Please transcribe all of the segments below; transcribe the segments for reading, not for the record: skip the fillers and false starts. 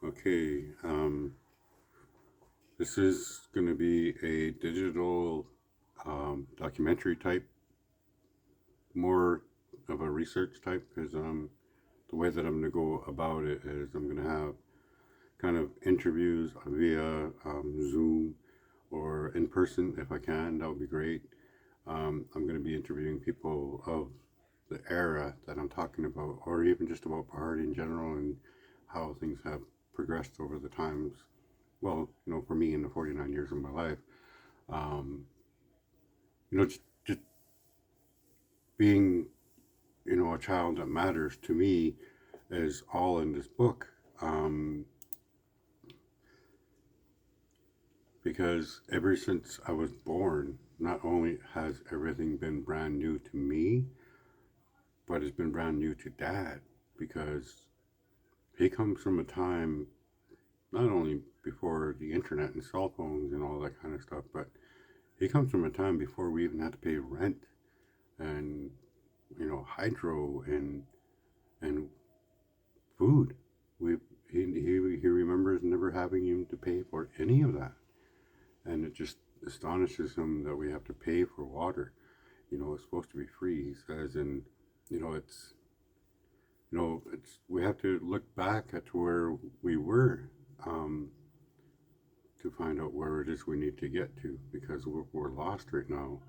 Okay, this is going to be a digital documentary type, more of a research type, because the way that I'm going to go about it is I'm going to have kind of interviews via Zoom or in person if I can. That would be great. I'm going to be interviewing people of the era that I'm talking about, or even just about party in general and how things have progressed over the times. Well, for me in the 49 years of my life, um, just being, a child that matters to me is all in this book. Because ever since I was born, not only has everything been brand new to me, but it's been brand new to Dad because he comes from a time not only before the internet and cell phones and all that kind of stuff, but he comes from a time before we even had to pay rent and hydro and food. We he remembers never having him to pay for any of that, and it just astonishes him that we have to pay for water. It's supposed to be free. He says, and it's it's we have to look back at where we were um, to find out where it is we need to get to because we're lost right now.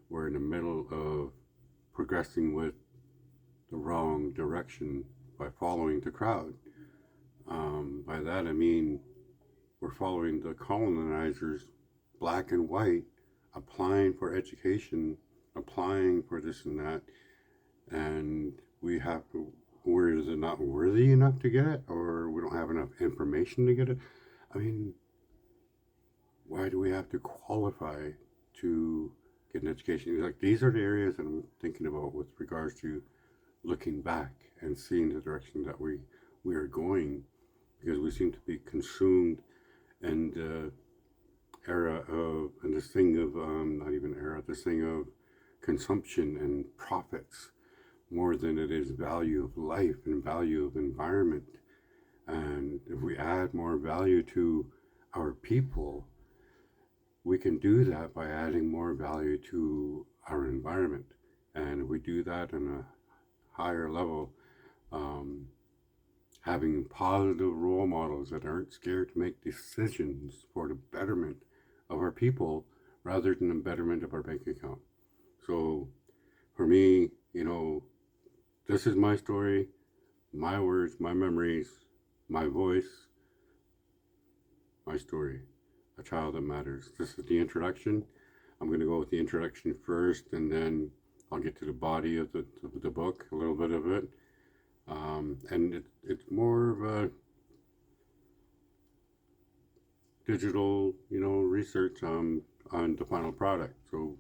We're in the middle of progressing with the wrong direction by following the crowd. By that I mean we're following the colonizers, black and white, applying for education, applying for this and that, and we have to. We're either not worthy enough to get it, or we don't have enough information to get it. I mean, why do we have to qualify to get an education? Like these are the areas that I'm thinking about with regards to looking back and seeing the direction that we are going, because we seem to be consumed in the era of and this thing of not even era, this thing of consumption and profits more than it is value of life and value of environment. And if we add more value to our people, we can do that by adding more value to our environment. And if we do that on a higher level, um, having positive role models that aren't scared to make decisions for the betterment of our people rather than the betterment of our bank account. So for me, this is my story, my words, my memories, my voice, my story. A child that matters. This is the introduction. I'm going to go with the introduction first, and then I'll get to the body of the book, a little bit of it. And it's more of a digital, research on the final product. So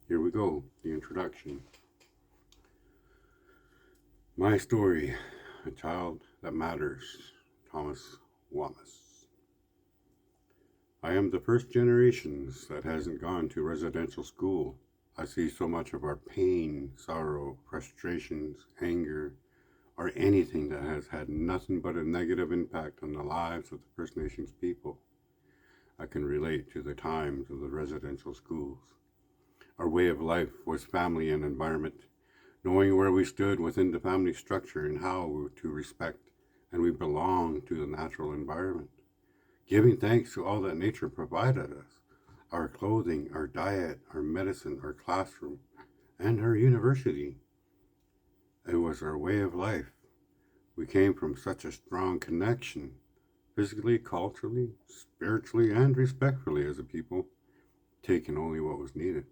here we go, the introduction. My story, a child that matters, Thomas Wallace. I am the first generation that hasn't gone to residential school. I see so much of our pain, sorrow, frustrations, anger, or anything that has had nothing but a negative impact on the lives of the First Nations people. I can relate to the times of the residential schools. Our way of life was family and environment, knowing where we stood within the family structure and how to respect and we belong to the natural environment. Giving thanks to all that nature provided us, our clothing, our diet, our medicine, our classroom, and our university. It was our way of life. We came from such a strong connection, physically, culturally, spiritually, and respectfully as a people, taking only what was needed.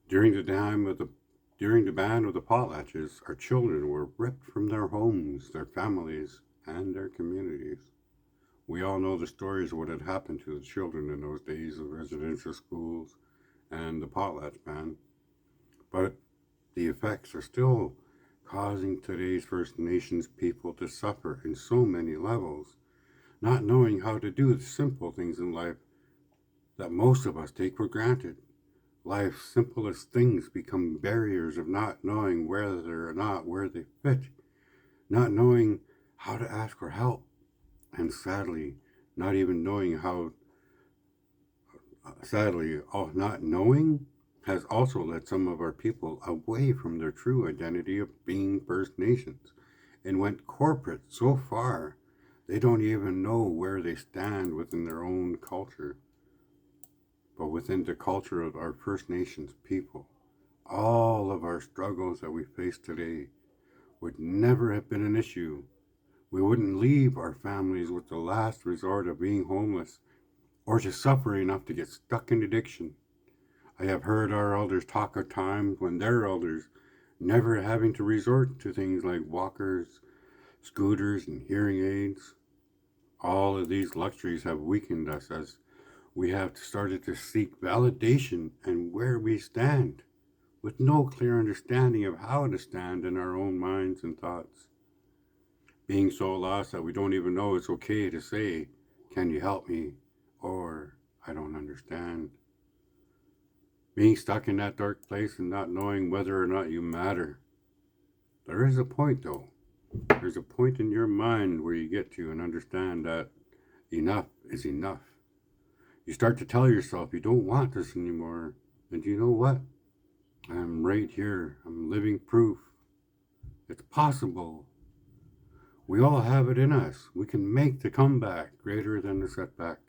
During the ban of the potlatches, our children were ripped from their homes, their families, and their communities. We all know the stories of what had happened to the children in those days of residential schools and the potlatch ban. But the effects are still causing today's First Nations people to suffer in so many levels, not knowing how to do the simple things in life that most of us take for granted. Life's simplest things become barriers of not knowing whether or not where they fit, not knowing how to ask for help, And sadly, not even knowing how, sadly, not knowing has also led some of our people away from their true identity of being First Nations and went corporate so far they don't even know where they stand within their own culture, but within the culture of our First Nations people. All of our struggles that we face today would never have been an issue. We wouldn't leave our families with the last resort of being homeless or just suffering enough to get stuck in addiction. I have heard our elders talk of times when their elders never having to resort to things like walkers, scooters, and hearing aids. All of these luxuries have weakened us as we have started to seek validation and where we stand, with no clear understanding of how to stand in our own minds and thoughts. Being so lost that we don't even know it's okay to say, "Can you help me?" or "I don't understand." Being stuck in that dark place and not knowing whether or not you matter. There is a point though. There's a point in your mind where you get to and understand that enough is enough. You start to tell yourself you don't want this anymore. And you know what? I'm right here. I'm living proof. It's possible. We all have it in us. We can make the comeback greater than the setback.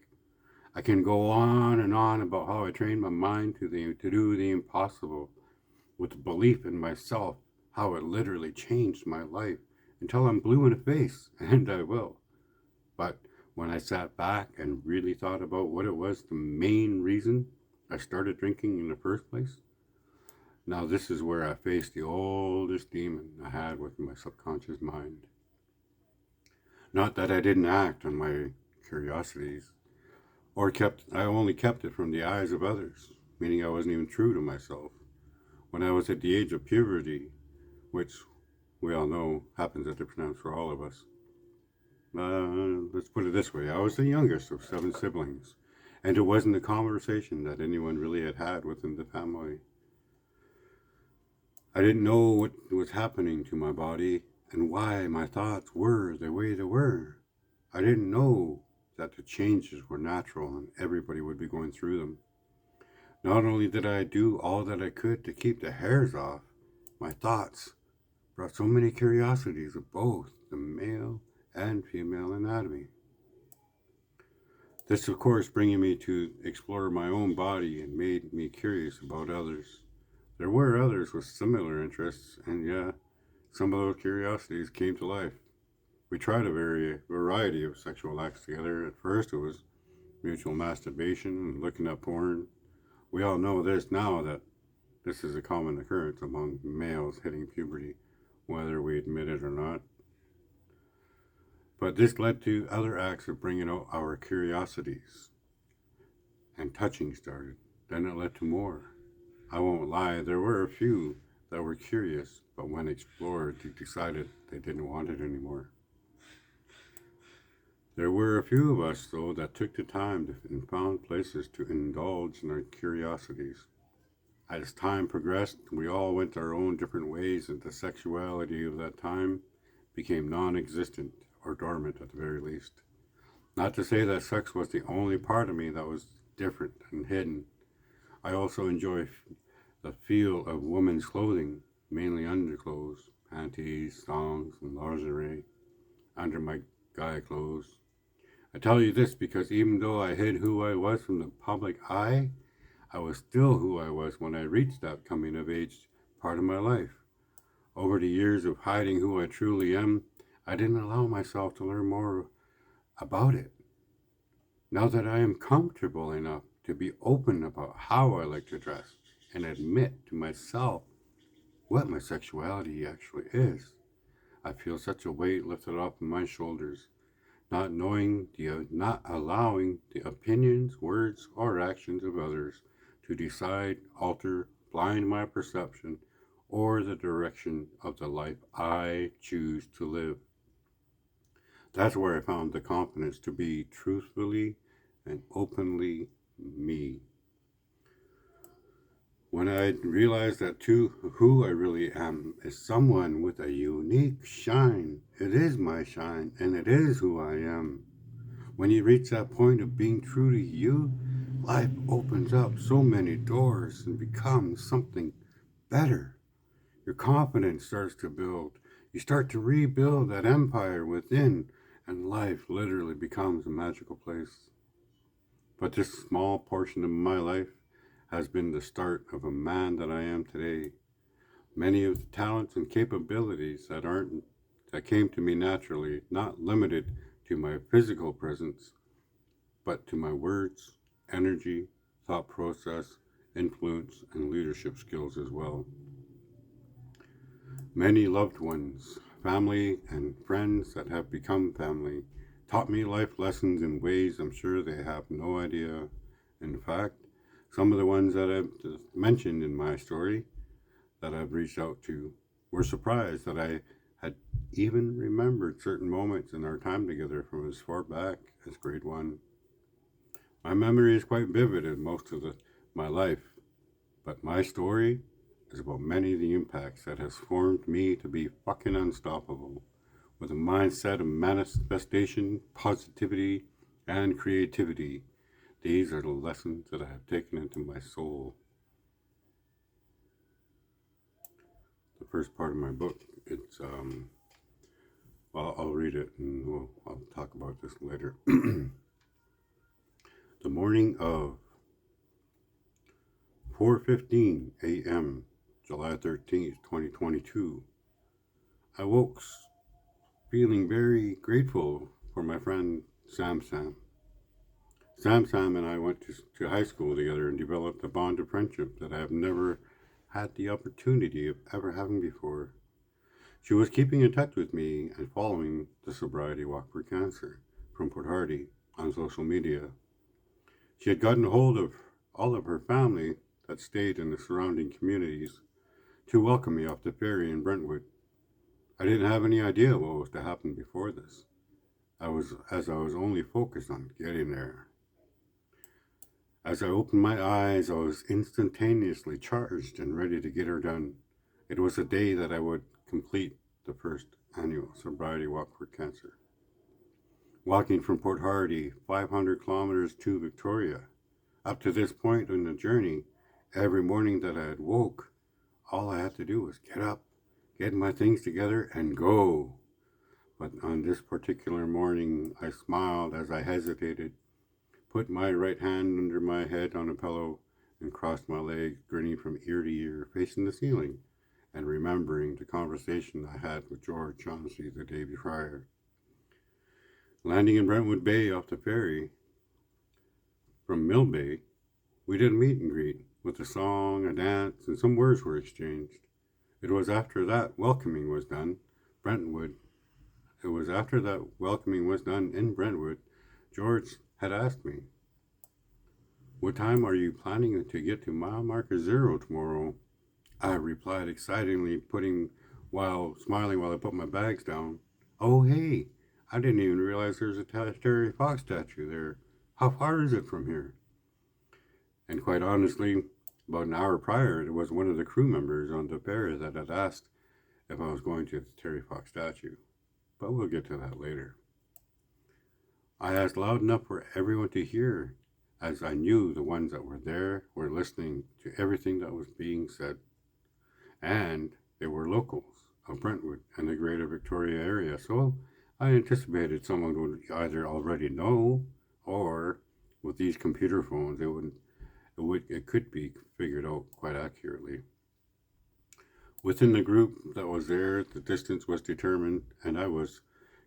I can go on and on about how I trained my mind to do the impossible with belief in myself, how it literally changed my life until I'm blue in the face, and I will. But when I sat back and really thought about what it was, the main reason I started drinking in the first place, now this is where I faced the oldest demon I had with my subconscious mind. Not that I didn't act on my curiosities, I only kept it from the eyes of others, meaning I wasn't even true to myself. When I was at the age of puberty, which we all know happens at different times for all of us, let's put it this way, I was the youngest of 7 siblings, and it wasn't a conversation that anyone really had within the family. I didn't know what was happening to my body and why my thoughts were the way they were. I didn't know that the changes were natural and everybody would be going through them. Not only did I do all that I could to keep the hairs off, my thoughts brought so many curiosities of both the male and female anatomy. This, of course, bringing me to explore my own body and made me curious about others. There were others with similar interests, and yeah, some of those curiosities came to life. We tried a variety of sexual acts together. At first, it was mutual masturbation and looking at porn. We all know this now that this is a common occurrence among males hitting puberty, whether we admit it or not. But this led to other acts of bringing out our curiosities, and touching started. Then it led to more. I won't lie, there were a few that were curious, but when explored, they decided they didn't want it anymore. There were a few of us, though, that took the time and found places to indulge in our curiosities. As time progressed, we all went our own different ways, and the sexuality of that time became non existent or dormant at the very least. Not to say that sex was the only part of me that was different and hidden. I also enjoy the feel of women's clothing, mainly underclothes, panties, thongs, and lingerie, under my guy clothes. I tell you this because even though I hid who I was from the public eye, I was still who I was when I reached that coming of age part of my life. Over the years of hiding who I truly am, I didn't allow myself to learn more about it. Now that I am comfortable enough to be open about how I like to dress and admit to myself what my sexuality actually is, I feel such a weight lifted off my shoulders, not allowing the opinions, words, or actions of others to decide, alter, blind my perception or the direction of the life I choose to live. That's where I found the confidence to be truthfully and openly me. When I realized that too, who I really am is someone with a unique shine. It is my shine, and it is who I am. When you reach that point of being true to you, life opens up so many doors and becomes something better. Your confidence starts to build. You start to rebuild that empire within, and life literally becomes a magical place. But this small portion of my life has been the start of a man that I am today. Many of the talents and capabilities that came to me naturally, not limited to my physical presence, but to my words, energy, thought process, influence, and leadership skills as well. Many loved ones, family, and friends that have become family taught me life lessons in ways I'm sure they have no idea. In fact, some of the ones that I've mentioned in my story that I've reached out to were surprised that I had even remembered certain moments in our time together from as far back as grade one. My memory is quite vivid in most of my life, but my story is about many of the impacts that has formed me to be fucking unstoppable with a mindset of manifestation, positivity, and creativity. These are the lessons that I have taken into my soul. The first part of my book, it's well, I'll read it and I'll talk about this later. The morning of 4:15 a.m., July 13th, 2022, I woke feeling very grateful for my friend Sam Sam. Sam Sam and I went to high school together and developed a bond of friendship that I have never had the opportunity of ever having before. She was keeping in touch with me and following the Sobriety Walk for Cancer from Port Hardy on social media. She had gotten a hold of all of her family that stayed in the surrounding communities to welcome me off the ferry in Brentwood. I didn't have any idea what was to happen before this. I was only focused on getting there. As I opened my eyes, I was instantaneously charged and ready to get her done. It was a day that I would complete the first annual Sobriety Walk for Cancer. Walking from Port Hardy, 500 kilometers to Victoria. Up to this point in the journey, every morning that I had woke, all I had to do was get up, get my things together, and go. But on this particular morning, I smiled as I hesitated, put my right hand under my head on a pillow, and crossed my legs, grinning from ear to ear, facing the ceiling, and remembering the conversation I had with George Chauncey the day prior. Landing in Brentwood Bay off the ferry from Mill Bay, we did a meet and greet with a song, a dance, and some words were exchanged. It was after that welcoming was done, Brentwood. It was after that welcoming was done in Brentwood, George had asked me, "What time are you planning to get to mile marker zero tomorrow?" I replied excitedly, while smiling while I put my bags down. "Oh, hey, I didn't even realize there's a Terry Fox statue there. How far is it from here?" And quite honestly, about an hour prior, it was one of the crew members on the ferry that had asked if I was going to the Terry Fox statue. But we'll get to that later. I asked loud enough for everyone to hear, as I knew the ones that were there were listening to everything that was being said. And they were locals of Brentwood and the greater Victoria area, so I anticipated someone would either already know or with these computer phones it could be figured out quite accurately. Within the group that was there, the distance was determined, and I was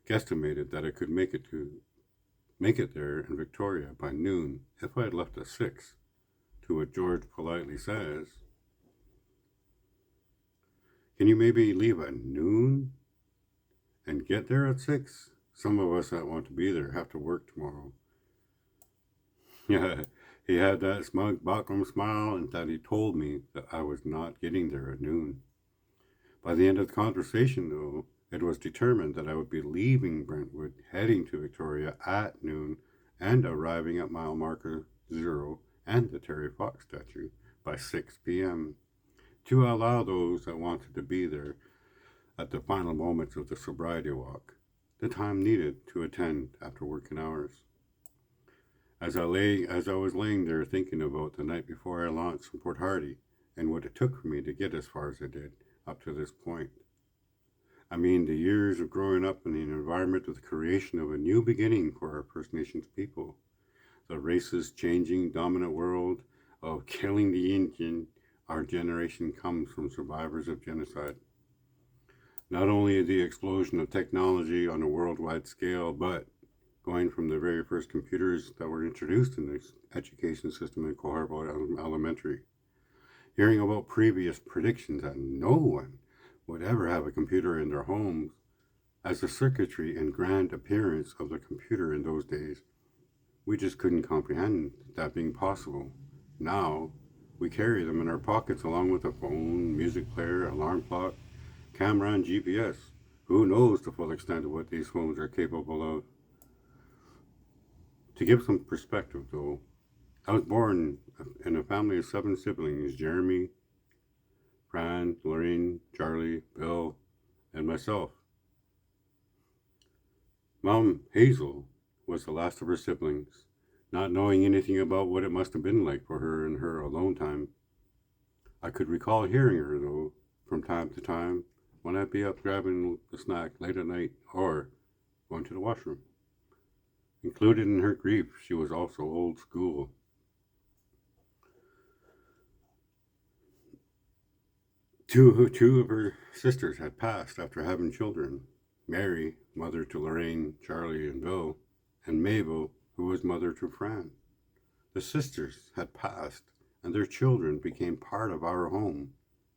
guesstimated that I could make it there in Victoria by noon if I had left at 6. To what George politely says, "Can you maybe leave at noon and get there at 6? Some of us that want to be there have to work tomorrow." Yeah, he had that smug Bachram smile and that he told me that I was not getting there at noon. By the end of the conversation, though, it was determined that I would be leaving Brentwood, heading to Victoria at noon, and arriving at mile marker zero and the Terry Fox statue by 6 p.m. to allow those that wanted to be there at the final moments of the sobriety walk the time needed to attend after working hours. As I was laying there thinking about the night before I launched from Port Hardy and what it took for me to get as far as I did up to this point. I mean, the years of growing up in an environment of the creation of a new beginning for our First Nations people, the racist, changing, dominant world of killing the Indian, our generation comes from survivors of genocide. Not only the explosion of technology on a worldwide scale, but going from the very first computers that were introduced in the education system in Coharbal Elementary, hearing about previous predictions that no one would ever have a computer in their homes, as the circuitry and grand appearance of the computer in those days, we just couldn't comprehend that being possible. Now, we carry them in our pockets along with a phone, music player, alarm clock, camera, and GPS. Who knows the full extent of what these phones are capable of? To give some perspective, though, I was born in a family of 7 siblings: Jeremy, Fran, Lorraine, Charlie, Bill, and myself. Mom, Hazel, was the last of her siblings, not knowing anything about what it must have been like for her in her alone time. I could recall hearing her, though, from time to time when I'd be up grabbing a snack late at night or going to the washroom. Included in her grief, she was also old school. Two of her sisters had passed after having children: Mary, mother to Lorraine, Charlie, and Bill, and Mabel, who was mother to Fran. The sisters had passed, and their children became part of our home,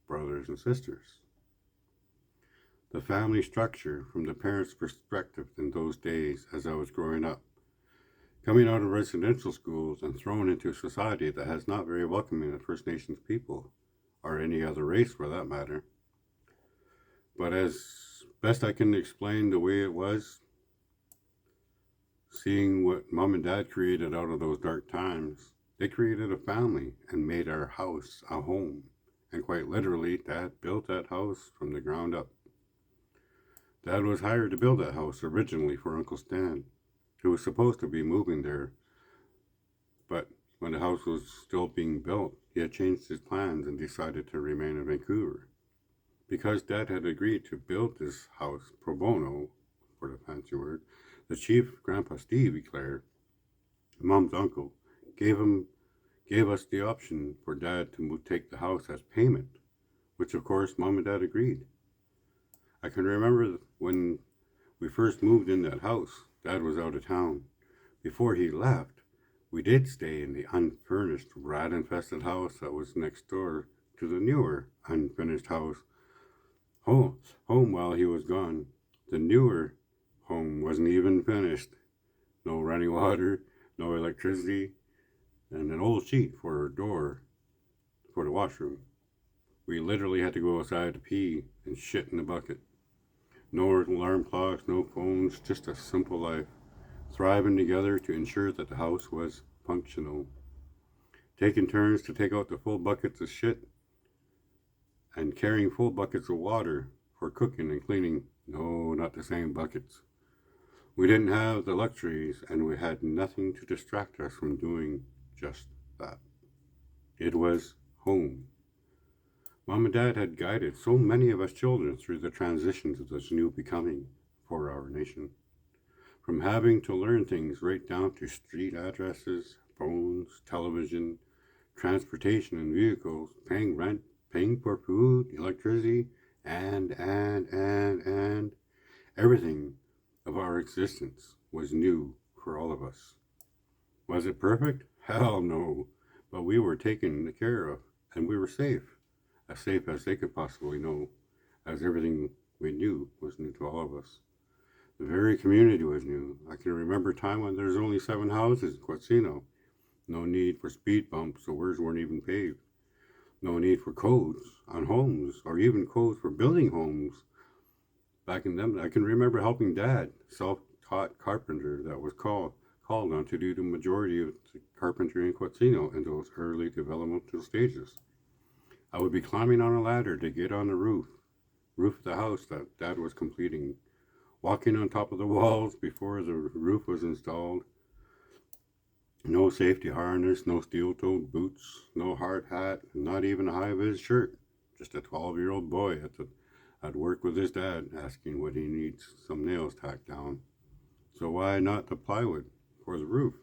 brothers and sisters. The family structure from the parents' perspective in those days as I was growing up, coming out of residential schools and thrown into a society that has not very welcoming of First Nations people, or any other race for that matter. But as best I can explain the way it was, seeing what Mom and Dad created out of those dark times, they created a family and made our house a home. And quite literally, Dad built that house from the ground up. Dad was hired to build that house originally for Uncle Stan, who was supposed to be moving there. But when the house was still being built, he had changed his plans and decided to remain in Vancouver. Because Dad had agreed to build this house pro bono, for the fancy word, the chief, Grandpa Steve declared, Mom's uncle, gave us the option for Dad to take the house as payment, which of course Mom and Dad agreed. I can remember when we first moved in that house, Dad was out of town. Before he left, we did stay in the unfurnished, rat-infested house that was next door to the newer, unfinished house home while he was gone. The newer home wasn't even finished. No running water, no electricity, and an old sheet for a door for the washroom. We literally had to go outside to pee and shit in the bucket. No alarm clocks, no phones, just a simple life, thriving together to ensure that the house was functional. Taking turns to take out the full buckets of shit and carrying full buckets of water for cooking and cleaning. No, not the same buckets. We didn't have the luxuries, and we had nothing to distract us from doing just that. It was home. Mom and Dad had guided so many of us children through the transition to this new becoming for our nation. From having to learn things right down to street addresses, phones, television, transportation and vehicles, paying rent, paying for food, electricity, and everything of our existence was new for all of us. Was it perfect? Hell no. But we were taken care of, and we were safe as they could possibly know, as everything we knew was new to all of us. The very community was new. I can remember a time when there was only 7 houses in Quetzino. No need for speed bumps, the roads weren't even paved. No need for codes on homes, or even codes for building homes. Back in them, I can remember helping Dad, self-taught carpenter that was called on to do the majority of the carpentry and cucino in those early developmental stages. I would be climbing on a ladder to get on the roof of the house that Dad was completing, walking on top of the walls before the roof was installed. No safety harness, no steel-toed boots, no hard hat, not even a high-vis shirt. Just a 12-year-old boy at work with his dad, asking what he needs some nails tacked down. So why not the plywood for the roof?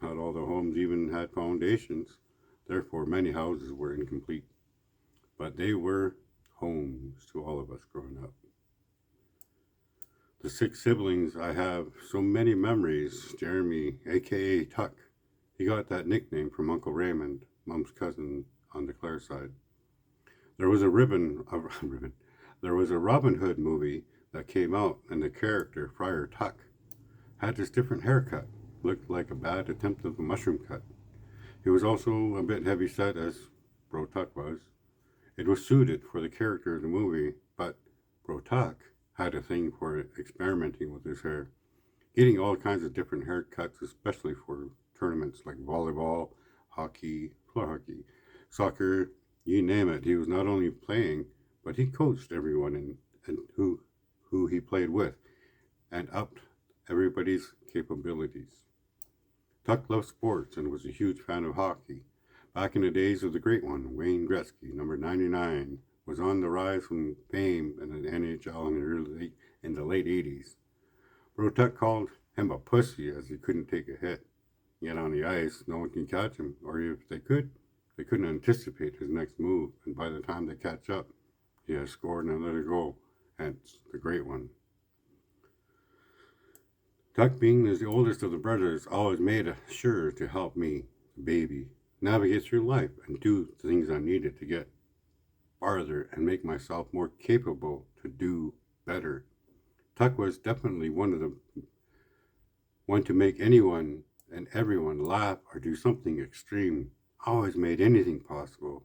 Not all the homes even had foundations. Therefore, many houses were incomplete. But they were homes to all of us growing up. The six siblings, I have so many memories. Jeremy, aka Tuck, he got that nickname from Uncle Raymond, Mom's cousin on the Clare side. There was a ribbon. There was a Robin Hood movie that came out, and the character Friar Tuck had this different haircut, looked like a bad attempt of a mushroom cut. He was also a bit heavy set, as Bro Tuck was. It was suited for the character of the movie, but Bro Tuck had a thing for experimenting with his hair, getting all kinds of different haircuts, especially for tournaments like volleyball, hockey, floor hockey, soccer, you name it. He was not only playing, but he coached everyone and who he played with and upped everybody's capabilities. Tuck loved sports and was a huge fan of hockey. Back in the days of the great one, Wayne Gretzky, number 99, was on the rise from fame in the NHL in the late 80s. Bro Tuck called him a pussy as he couldn't take a hit. Yet on the ice, no one can catch him, or if they could, they couldn't anticipate his next move, and by the time they catch up, he has scored another goal, hence the great one. Tuck, being the oldest of the brothers, always made sure to help me, the baby, navigate through life and do the things I needed to get farther and make myself more capable to do better. Tuck was definitely one to make anyone and everyone laugh or do something extreme. Always made anything possible.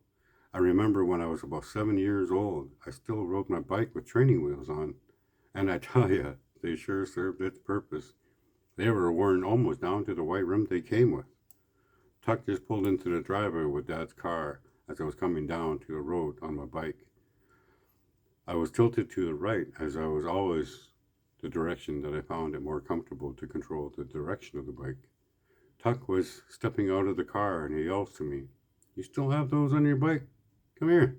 I remember when I was about 7 years old, I still rode my bike with training wheels on, and I tell you, they sure served its purpose. They were worn almost down to the white rim they came with. Tuck just pulled into the driveway with Dad's car as I was coming down to the road on my bike. I was tilted to the right as I was always the direction that I found it more comfortable to control the direction of the bike. Tuck was stepping out of the car and he yells to me, "You still have those on your bike? Come here."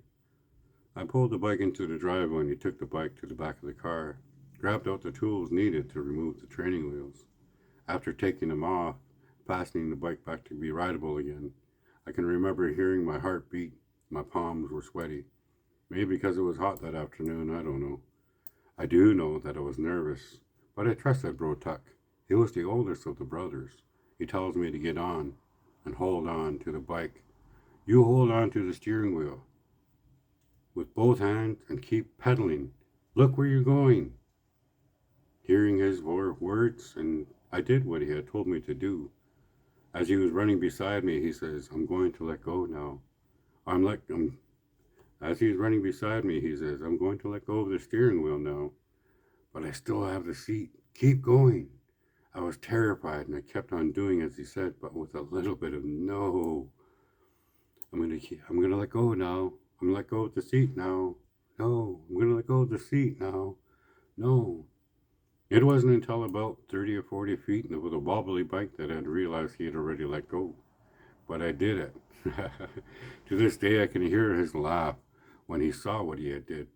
I pulled the bike into the driveway and he took the bike to the back of the car, grabbed out the tools needed to remove the training wheels. After taking them off, fastening the bike back to be rideable again, I can remember hearing my heart beat. My palms were sweaty. Maybe because it was hot that afternoon, I don't know. I do know that I was nervous, but I trusted Bro Tuck. He was the oldest of the brothers. He tells me to get on and hold on to the bike. You hold on to the steering wheel with both hands and keep pedaling. Look where you're going. Hearing his words, and I did what he had told me to do. As he was running beside me, he says, "I'm going to let go now." As he's running beside me, he says, "I'm going to let go of the steering wheel now, but I still have the seat. Keep going." I was terrified and I kept on doing as he said, but with a little bit of no. I'm gonna let go now. I'm gonna let go of the seat now. No, I'm gonna let go of the seat now. No. It wasn't until about 30 or 40 feet and with a wobbly bike that I'd realized he had already let go. But I did it. To this day, I can hear his laugh when he saw what he had did.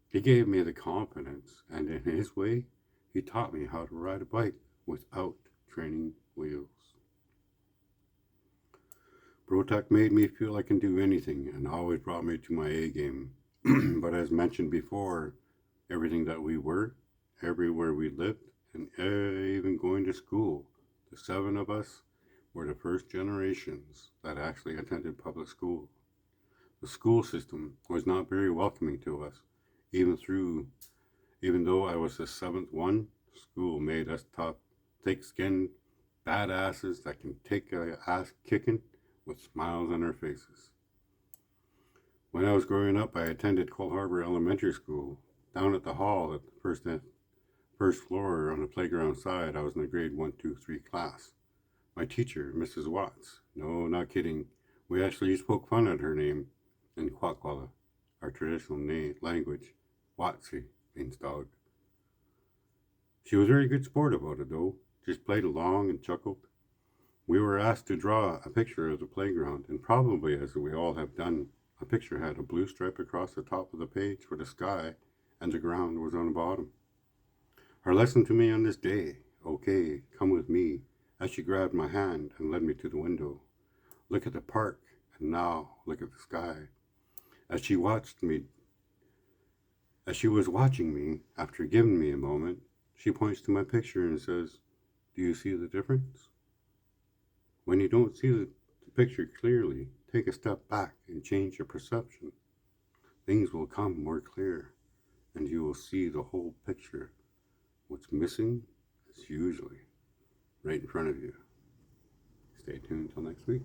He gave me the confidence, and in his way, he taught me how to ride a bike without training wheels. Brotuck made me feel I can do anything and always brought me to my A game. But as mentioned before, everything that we were, everywhere we lived, and even going to school, the seven of us were the first generations that actually attended public school. The school system was not very welcoming to us, even though I was the seventh one. School made us tough, thick-skinned badasses that can take a ass kicking with smiles on our faces. When I was growing up, I attended Cole Harbor Elementary School. Down at the hall at the first floor on the playground side. I was in the grade 1, 2, 3 class. My teacher, Mrs. Watts, no, not kidding, we actually used to poke fun at her name in Kwakwala, our traditional language. Watsy means dog. She was a very good sport about it, though, just played along and chuckled. We were asked to draw a picture of the playground, and probably, as we all have done, a picture had a blue stripe across the top of the page for the sky, and the ground was on the bottom. Her lesson to me on this day, okay, come with me, as she grabbed my hand and led me to the window. Look at the park, and now look at the sky. As she was watching me, after giving me a moment, she points to my picture and says, "Do you see the difference?" When you don't see the picture clearly, take a step back and change your perception. Things will come more clear, and you will see the whole picture. What's missing is usually right in front of you. Stay tuned till next week.